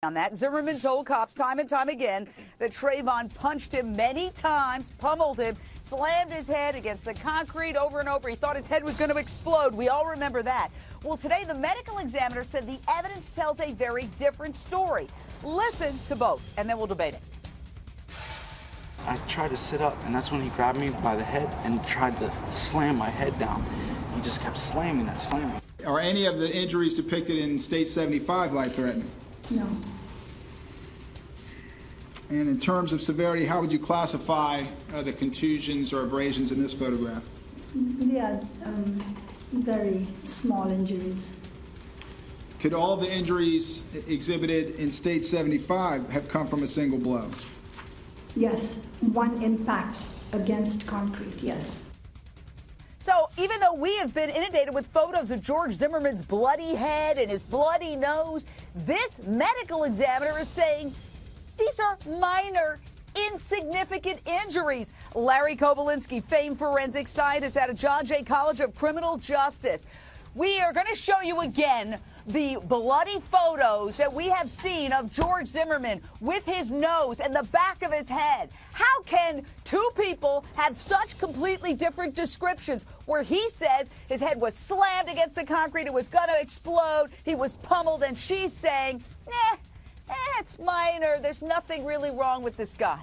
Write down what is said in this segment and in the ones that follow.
On that, Zimmerman told cops time and time again that Trayvon punched him many times, pummeled him, slammed his head against the concrete over and over. He thought his head was going to explode. We all remember that. Well, today the medical examiner said the evidence tells a very different story. Listen to both, and then we'll debate it. I tried to sit up, and that's when he grabbed me by the head and tried to slam my head down. He just kept slamming and slamming. Are any of the injuries depicted in State 75 life-threatening? No. And in terms of severity, how would you classify the contusions or abrasions in this photograph? They are very small injuries. Could all the injuries exhibited in State 75 have come from a single blow? Yes, one impact against concrete, yes. So even though we have been inundated with photos of George Zimmerman's bloody head and his bloody nose, this medical examiner is saying these are minor, insignificant injuries. Larry Kobolinsky, famed forensic scientist out of John Jay College of Criminal Justice. We are going to show you again the bloody photos that we have seen of George Zimmerman with his nose and the back of his head. How can two people have such completely different descriptions where he says his head was slammed against the concrete, it was going to explode, he was pummeled, and she's saying, it's minor, there's nothing really wrong with this guy?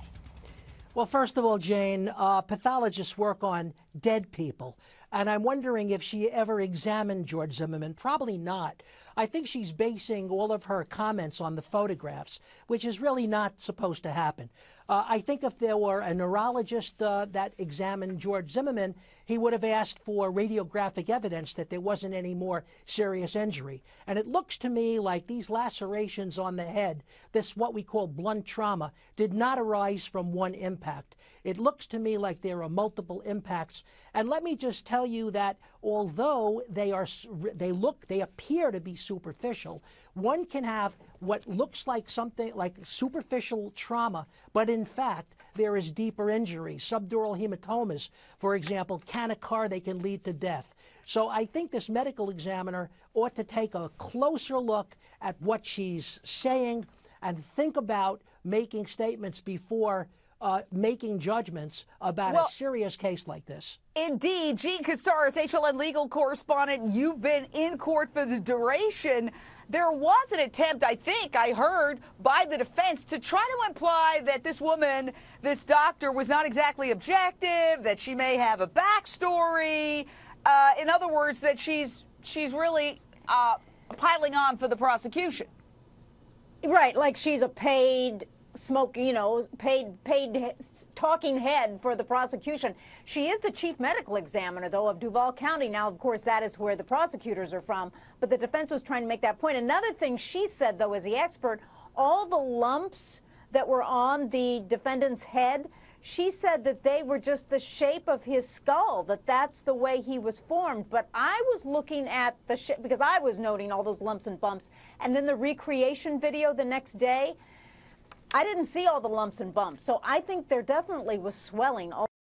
Well, first of all, Jane, pathologists work on dead people, and I'm wondering if she ever examined George Zimmerman. Probably not. I think she's basing all of her comments on the photographs, which is really not supposed to happen. I think if there were a neurologist that examined George Zimmerman, he would have asked for radiographic evidence that there wasn't any more serious injury. And it looks to me like these lacerations on the head, this what we call blunt trauma, did not arise from one impact. It looks to me like there are multiple impacts. And let me just tell you that although they appear to be superficial, one can have what looks like something like superficial trauma, but in fact, there is deeper injury. Subdural hematomas, for example, can occur, they can lead to death. So I think this medical examiner ought to take a closer look at what she's saying and think about making statements before making judgments about a serious case like this. Indeed. Gene Casares, HLN legal correspondent, you've been in court for the duration. There was an attempt, I think I heard, by the defense to try to imply that this woman, this doctor, was not exactly objective, that she may have a backstory. In other words, that she's really piling on for the prosecution. Right, like she's a paid paid talking head for the prosecution. She is the chief medical examiner, though, of Duval County. Now, of course, that is where the prosecutors are from, but the defense was trying to make that point. Another thing she said, though, as the expert, all the lumps that were on the defendant's head, she said that they were just the shape of his skull, that that's the way he was formed. But I was looking at the shape, because I was noting all those lumps and bumps, and then the recreation video the next day, I didn't see all the lumps and bumps. So I think there definitely was swelling all